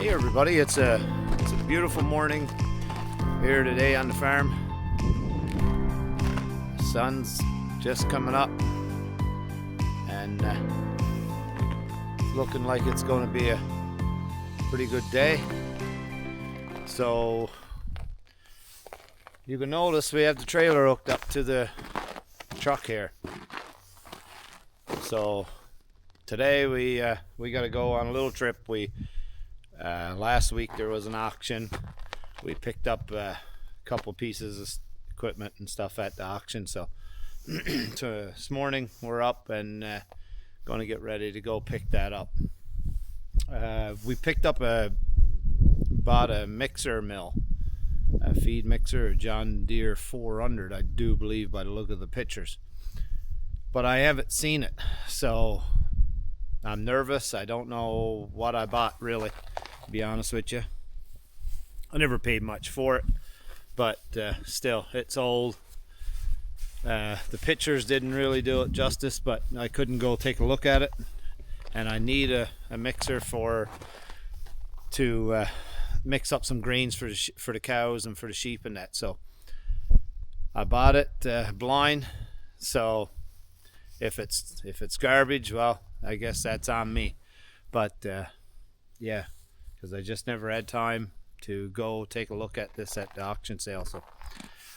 Hey everybody, it's a beautiful morning here today on the farm. The sun's just coming up and it's looking like it's going to be a pretty good day. So you can notice we have the trailer hooked up to the truck here. So today we got to go on a little trip. Last week there was an auction. We picked up a couple pieces of equipment and stuff at the auction. So, this morning we're up and going to get ready to go pick that up. We bought a mixer mill, a feed mixer, a John Deere 400, I do believe by the look of the pictures. But I haven't seen it, so I'm nervous. I don't know what I bought really, to be honest with you. I never paid much for it, but still, it's old. The pictures didn't really do it justice, but I couldn't go take a look at it, and I need a mixer to mix up some greens for the cows and for the sheep and that. So I bought it blind. So if it's garbage, well, I guess that's on me. But yeah, because I just never had time to go take a look at this at the auction sale. So,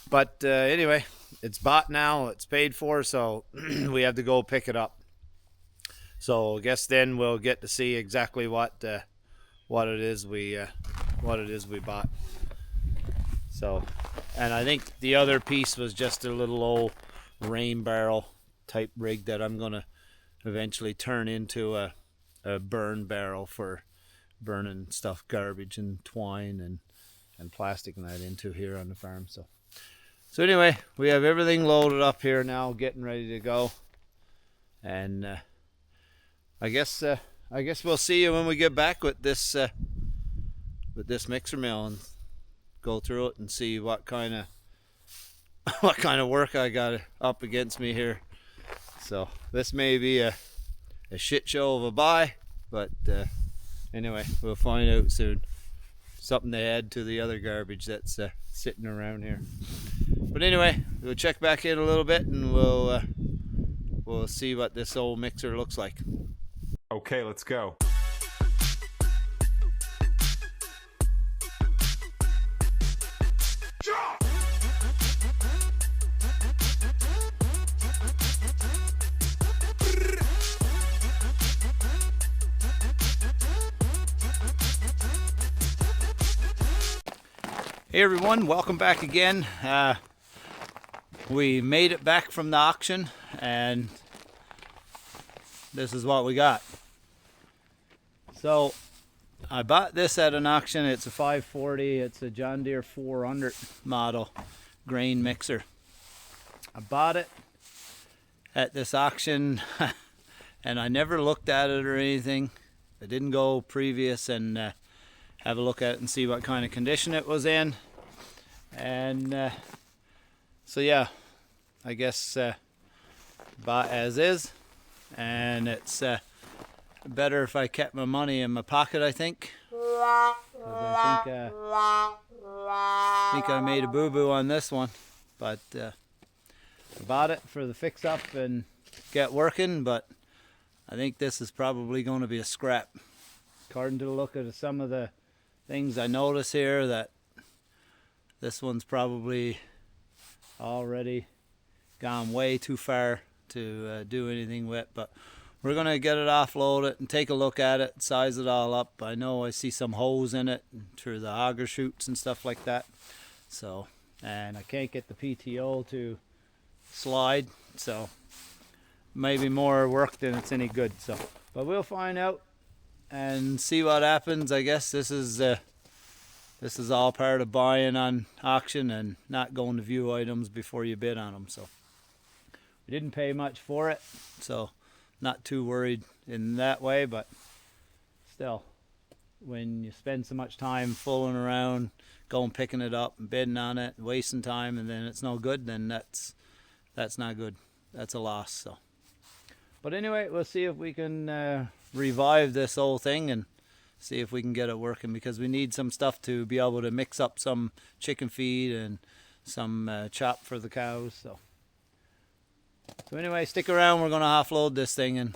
but anyway, it's bought now, it's paid for, so we have to go pick it up. So I guess then we'll get to see exactly what it is we bought. So, and I think the other piece was just a little old rain barrel type rig that I'm gonna eventually turn into a burn barrel for burning stuff, garbage and twine and plastic and that into here on the farm. So anyway, we have everything loaded up here now, getting ready to go. And I guess we'll see you when we get back with this mixer mill and go through it and see what kind of work I got up against me here. So this may be a shit show of a buy, but anyway, we'll find out soon. Something to add to the other garbage that's sitting around here. But anyway, we'll check back in a little bit and we'll see what this old mixer looks like. Okay, let's go. Hey everyone, welcome back again. We made it back from the auction and this is what we got. So I bought this at an auction. It's a 540. It's a John Deere 400 model grain mixer. I bought it at this auction and I never looked at it or anything. I didn't go previous and have a look at it and see what kind of condition it was in. And so yeah, I guess bought as is, and it's better if I kept my money in my pocket, I think. 'Cause I think I made a boo-boo on this one, but I bought it for the fix up and get working, but I think this is probably going to be a scrap. According to the look of some of the things I notice here, that this one's probably already gone way too far to do anything with, but we're gonna get it offload it and take a look at it, size it all up. I know I see some holes in it through the auger chutes and stuff like that. So, and I can't get the PTO to slide, so maybe more work than it's any good. So, but we'll find out and see what happens. I guess this is all part of buying on auction and not going to view items before you bid on them. So we didn't pay much for it, so not too worried in that way. But still, when you spend so much time fooling around, going picking it up and bidding on it, wasting time, and then it's no good, then that's not good. That's a loss. So, but anyway, we'll see if we can revive this whole thing and see if we can get it working, because we need some stuff to be able to mix up some chicken feed and some chop for the cows. So anyway, stick around. We're going to offload this thing and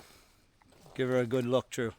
give her a good look through.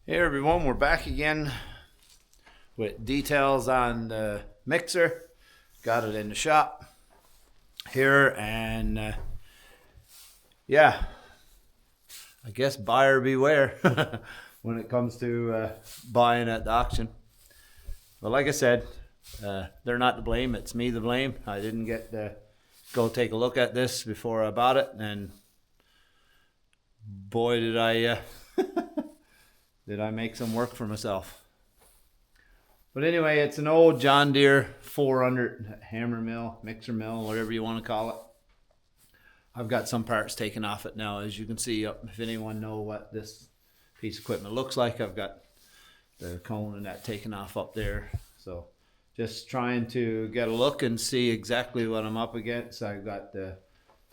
Hey everyone, we're back again with details on the mixer. Got it in the shop here, and yeah, I guess buyer beware when it comes to buying at the auction. But like I said, they're not to blame, it's me to blame. I didn't get to go take a look at this before I bought it, and boy did I did I make some work for myself. But anyway, it's an old John Deere 400 hammer mill, mixer mill, whatever you want to call it. I've got some parts taken off it now, as you can see. If anyone know what this piece of equipment looks like, I've got the cone and that taken off up there. So just trying to get a look and see exactly what I'm up against. I've got the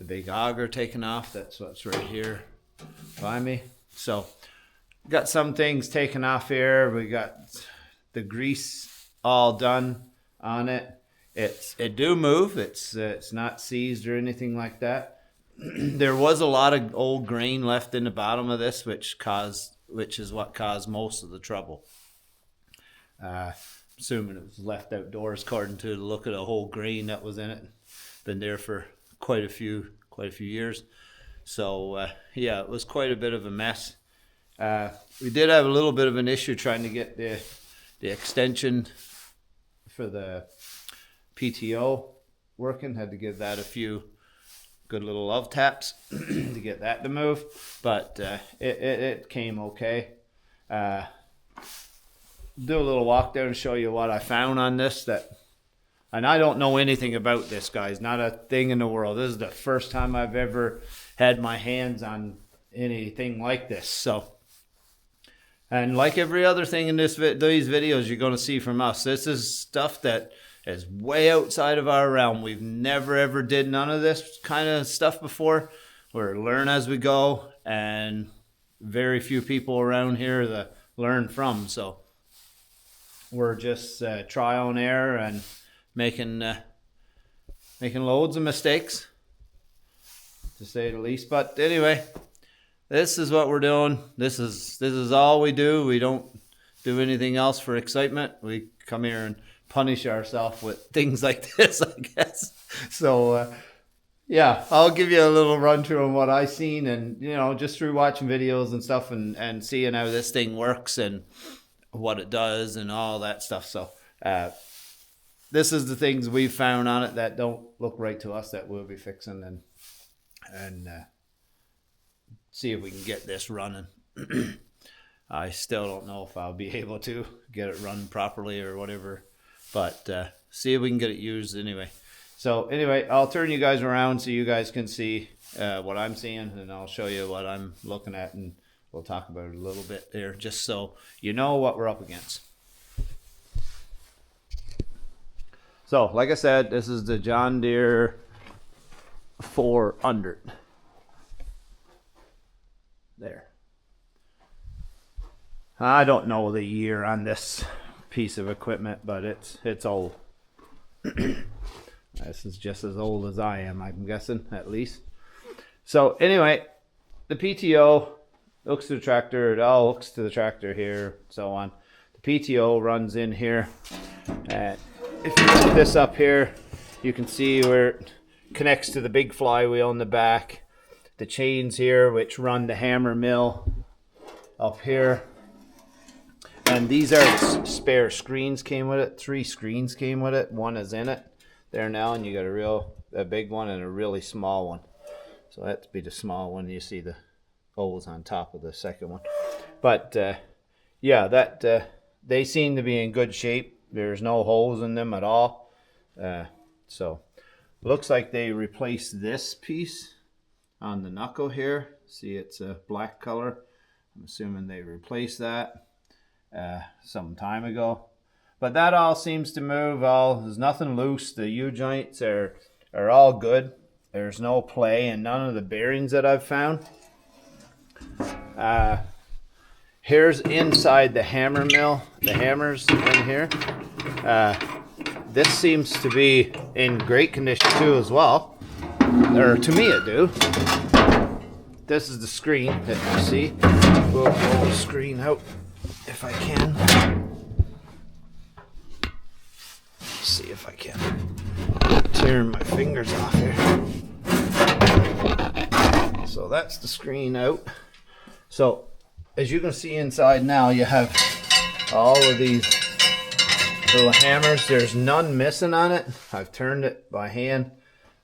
big auger taken off. That's what's right here by me. So got some things taken off here. We got the grease all done on it. It do move. It's not seized or anything like that. There was a lot of old grain left in the bottom of this, which is what caused most of the trouble. Assuming it was left outdoors, according to the look of the whole grain that was in it. Been there for quite a few years. So yeah, it was quite a bit of a mess. We did have a little bit of an issue trying to get the extension for the PTO working. Had to give that a few good little love taps to get that to move, but it came okay. Do a little walk there and show you what I found on this. And I don't know anything about this, guys. Not a thing in the world. This is the first time I've ever had my hands on anything like this. So. And like every other thing in these videos you're going to see from us, this is stuff that is way outside of our realm. We've never ever did none of this kind of stuff before. We're learn as we go, and very few people around here that learn from. So we're just trial and error and making loads of mistakes, to say the least. But anyway, this is what we're doing. This is all we do. We don't do anything else for excitement. We come here and punish ourselves with things like this, I guess. So yeah, I'll give you a little run through on what I've seen, and just through watching videos and stuff, and seeing how this thing works and what it does and all that stuff. So this is the things we've found on it that don't look right to us that we'll be fixing and see if we can get this running. I still don't know if I'll be able to get it run properly or whatever, but see if we can get it used anyway. So anyway, I'll turn you guys around so you guys can see what I'm seeing, and I'll show you what I'm looking at, and we'll talk about it a little bit there, just so you know what we're up against. So like I said, this is the John Deere 400. There. I don't know the year on this piece of equipment, but it's old. This is just as old as I am, I'm guessing, at least. So anyway, the PTO hooks to the tractor. It all hooks to the tractor here, so on. The PTO runs in here. And if you look this up here, you can see where it connects to the big flywheel in the back. The chains here, which run the hammer mill up here. And these are the spare screens came with it. 3 screens came with it. 1 is in it there now, and you got a big one and a really small one. So that's be the small one. You see the holes on top of the second one. But yeah, that they seem to be in good shape. There's no holes in them at all. So looks like they replaced this piece on the knuckle here. See, it's a black color. I'm assuming they replaced that some time ago. But that all seems to move. There's nothing loose. The U-joints are all good. There's no play in none of the bearings that I've found. Here's inside the hammer mill. The hammers in here. This seems to be in great condition too as well. Or to me it do. This is the screen that you see. We'll pull the screen out if I can. See if I can. Tearing my fingers off here. So that's the screen out. So as you can see inside now, you have all of these little hammers. There's none missing on it. I've turned it by hand.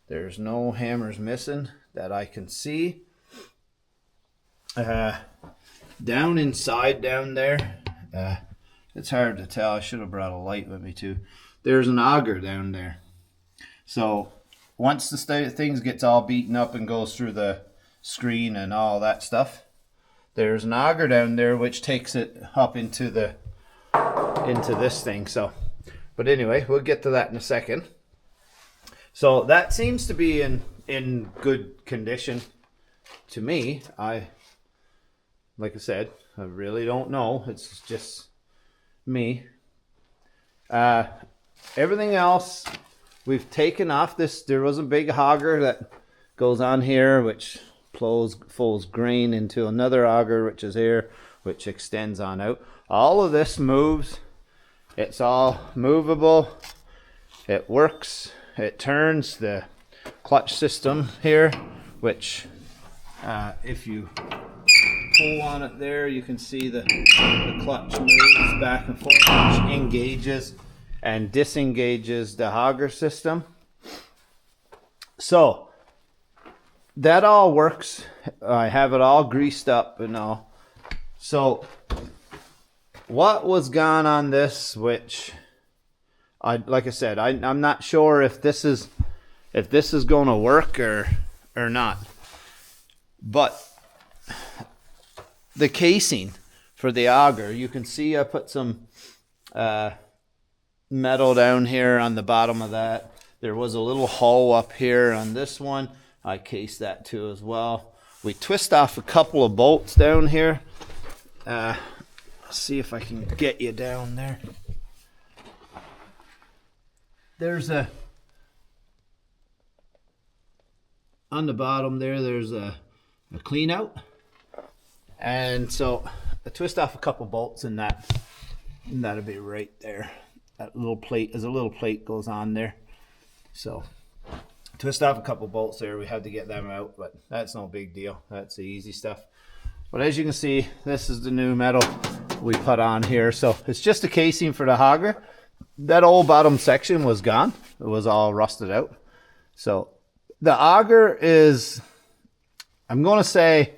There's no hammers missing that I can see. Down inside down there, it's hard to tell. I should have brought a light with me too. There's an auger down there. So once the things gets all beaten up and goes through the screen and all that stuff, there's an auger down there which takes it up into this thing. So, but anyway, we'll get to that in a second. So that seems to be in good condition to me. Like I said, I really don't know. It's just me. Everything else we've taken off. There was a big auger that goes on here, which folds grain into another auger, which is here, which extends on out. All of this moves. It's all movable. It works. It turns. The clutch system here, which if you pull on it there, you can see the clutch moves back and forth, which engages and disengages the auger system. So that all works. I have it all greased up and all. So what was gone on this, which like I said, I'm not sure if this is going to work or not. But the casing for the auger, you can see I put some metal down here on the bottom of that. There was a little hole up here on this one. I cased that too as well. We twist off a couple of bolts down here. See if I can get you down there. There's on the bottom there's a clean out. And so I twist off a couple bolts and that'll be right there. That little plate, as a little plate goes on there. So twist off a couple bolts there. We had to get them out, but that's no big deal. That's the easy stuff. But as you can see, this is the new metal we put on here. So it's just a casing for the auger. That old bottom section was gone. It was all rusted out. So the auger is, I'm going to say,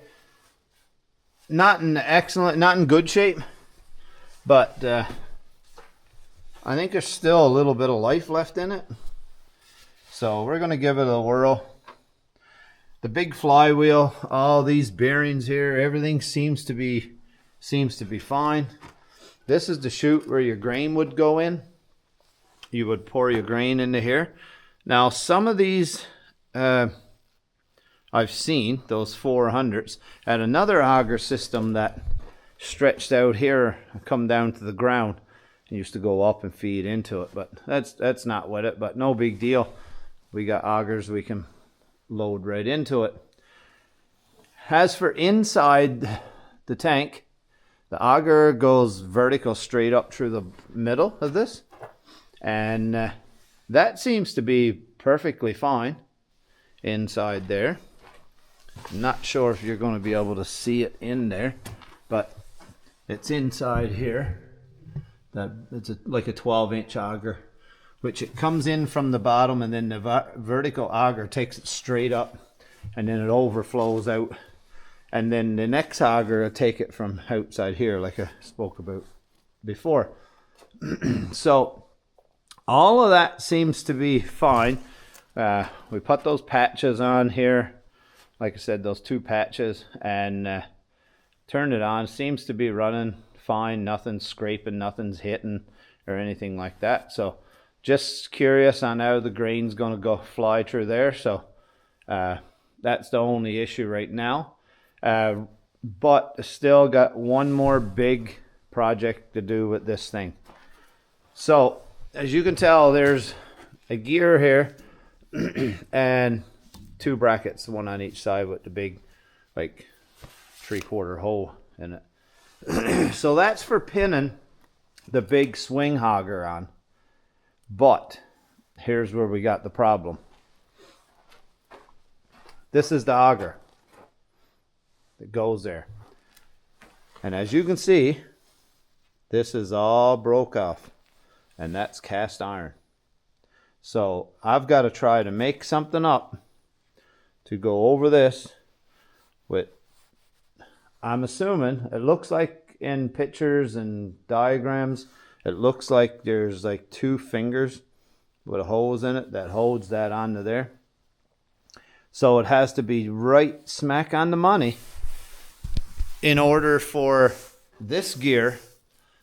not in good shape, but I think there's still a little bit of life left in it. So we're going to give it a whirl. The big flywheel, all these bearings here, everything seems to be fine. This is the chute where your grain would go in. You would pour your grain into here. Now some of these I've seen, those 400s, at another auger system that stretched out here and come down to the ground. It used to go up and feed into it, but that's not with it, but no big deal. We got augers we can load right into it. As for inside the tank, the auger goes vertical straight up through the middle of this, and that seems to be perfectly fine inside there. I'm not sure if you're going to be able to see it in there, but it's inside here. It's like a 12-inch auger, which it comes in from the bottom, and then the vertical auger takes it straight up, and then it overflows out, and then the next auger will take it from outside here, like I spoke about before. So all of that seems to be fine. We put those patches on here, like I said, those 2 patches, and turned it on. Seems to be running fine, nothing's scraping, nothing's hitting or anything like that. So just curious on how the grain's going to go fly through there. So that's the only issue right now, but still got one more big project to do with this thing. So as you can tell, there's a gear here and 2 brackets, one on each side with the big like 3/4 hole in it. So that's for pinning the big swing auger on. But here's where we got the problem. This is the auger that goes there. And as you can see, this is all broke off. And that's cast iron. So I've got to try to make something up to go over this with, I'm assuming, it looks like in pictures and diagrams, it looks like there's like 2 fingers with a hose in it that holds that onto there. So it has to be right smack on the money in order for this gear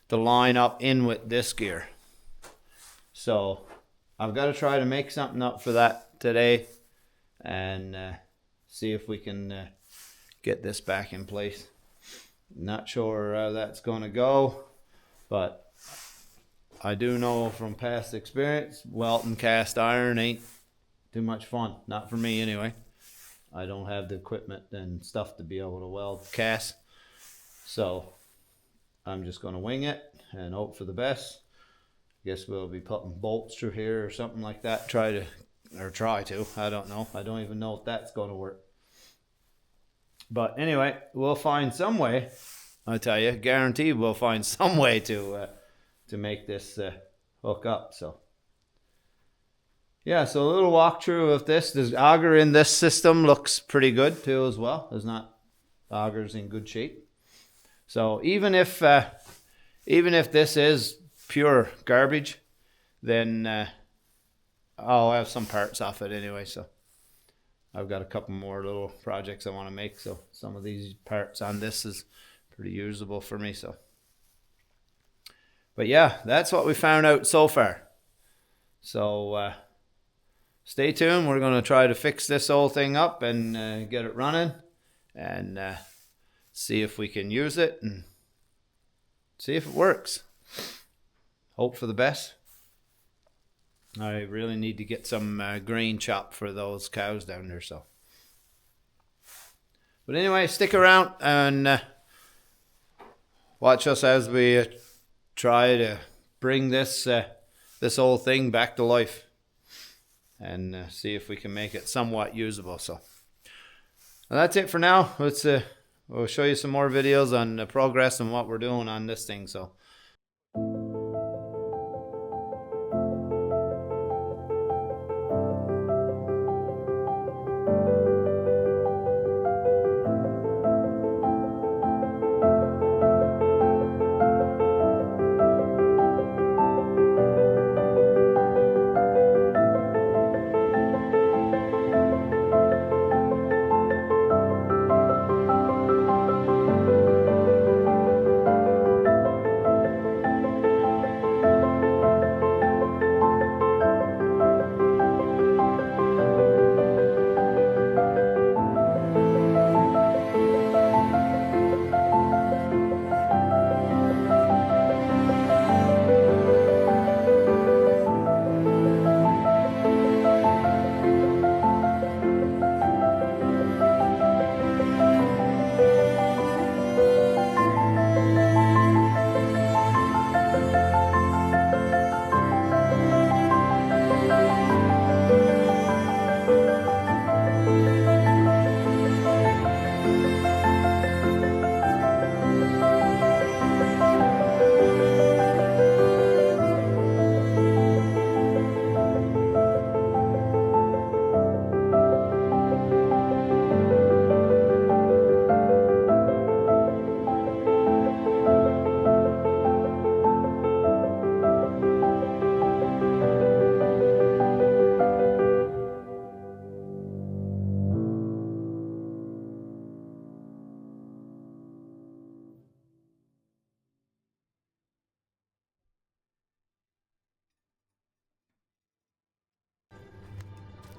to line up in with this gear. So I've got to try to make something up for that today and see if we can get this back in place. Not sure how that's going to go, but I do know from past experience, welting cast iron ain't too much fun. Not for me anyway. I don't have the equipment and stuff to be able to weld cast. So I'm just going to wing it and hope for the best. Guess we'll be putting bolts through here or something like that. Try to. I don't know. I don't even know if that's going to work. But anyway, we'll find some way. I tell you, guaranteed we'll find some way to make this hook up. So yeah, so a little walkthrough of this. The auger in this system looks pretty good too as well. There's not augers in good shape. So even if this is pure garbage, then I'll have some parts off it anyway. So I've got a couple more little projects I want to make, so some of these parts on this is pretty usable for me. So, but yeah, that's what we found out so far. So stay tuned. We're going to try to fix this whole thing up and get it running and see if we can use it and see if it works. Hope for the best. I really need to get some grain chopped for those cows down there. So, but anyway, stick around and watch us as we try to bring this whole thing back to life and see if we can make it somewhat usable. So, well, that's it for now. We'll show you some more videos on the progress and what we're doing on this thing. So.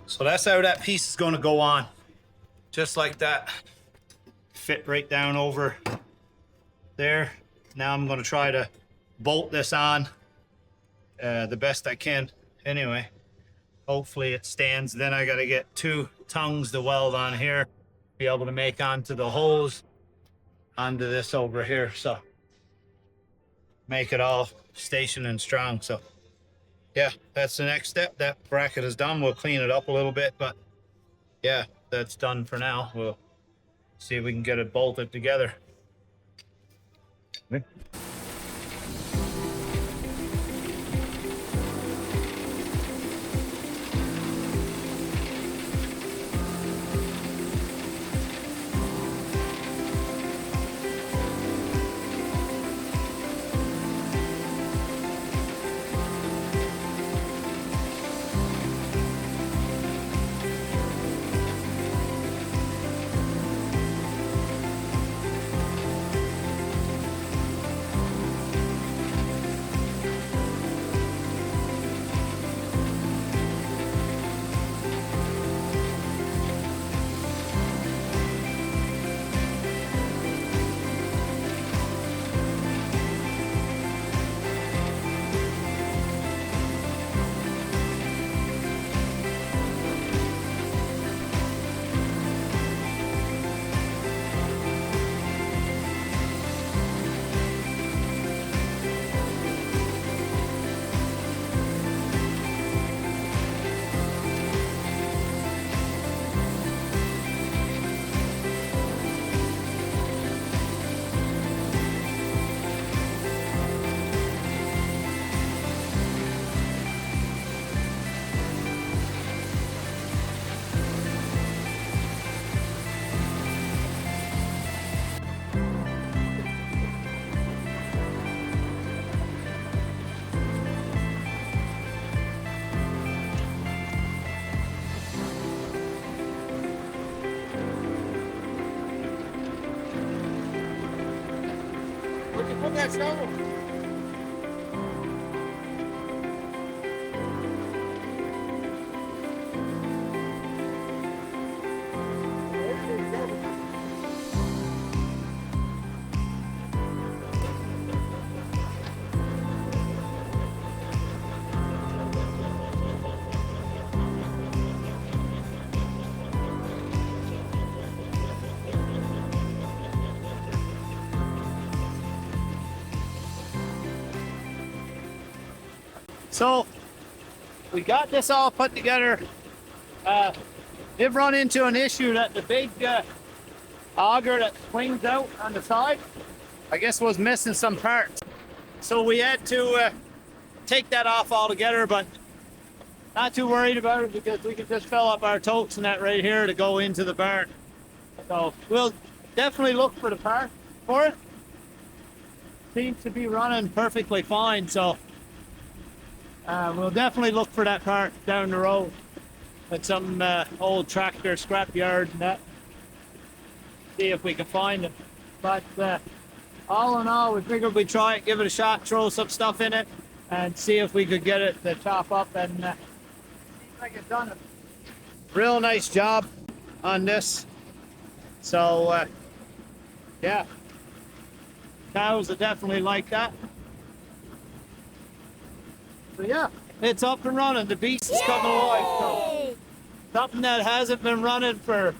So that's how that piece is going to go on. Just like that. Fit right down over there. Now I'm going to try to bolt this on the best I can. Anyway, hopefully it stands. Then I got to get 2 tongues to weld on here. Be able to make onto the hose onto this over here. So make it all stationed and strong. So yeah, that's the next step. That bracket is done. We'll clean it up a little bit, but yeah, that's done for now. We'll see if we can get it bolted together. Okay. Put that shovel. So we got this all put together. They've run into an issue that the big auger that swings out on the side, I guess, was missing some parts. So we had to take that off altogether, but not too worried about it because we can just fill up our totes and that right here to go into the barn. So we'll definitely look for the part for it. Seems to be running perfectly fine, so we'll definitely look for that part down the road at some old tractor scrapyard and that. See if we can find it. But all in all, we figured we'd try it, give it a shot, throw some stuff in it, and see if we could get it to chop up and see if I get done. Real nice job on this. So yeah, cows are definitely like that. So yeah, it's up and running. The beast is coming alive. So something that hasn't been running for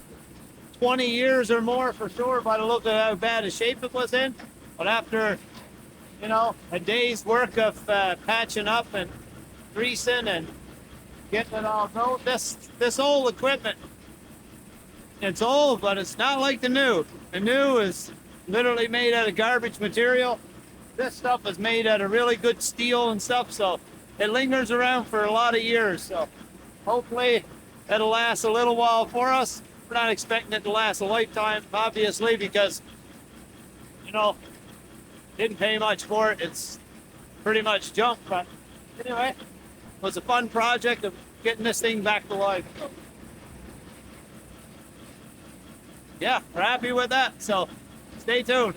20 years or more for sure by the look of how bad a shape it was in. But after, you know, a day's work of patching up and greasing and getting it all going, this old equipment, it's old, but it's not like the new. The new is literally made out of garbage material. This stuff is made out of really good steel and stuff, so it lingers around for a lot of years. So hopefully it'll last a little while for us. We're not expecting it to last a lifetime, obviously, because, you know, didn't pay much for it. It's pretty much junk, but anyway, it was a fun project of getting this thing back to life. Yeah, we're happy with that, so stay tuned.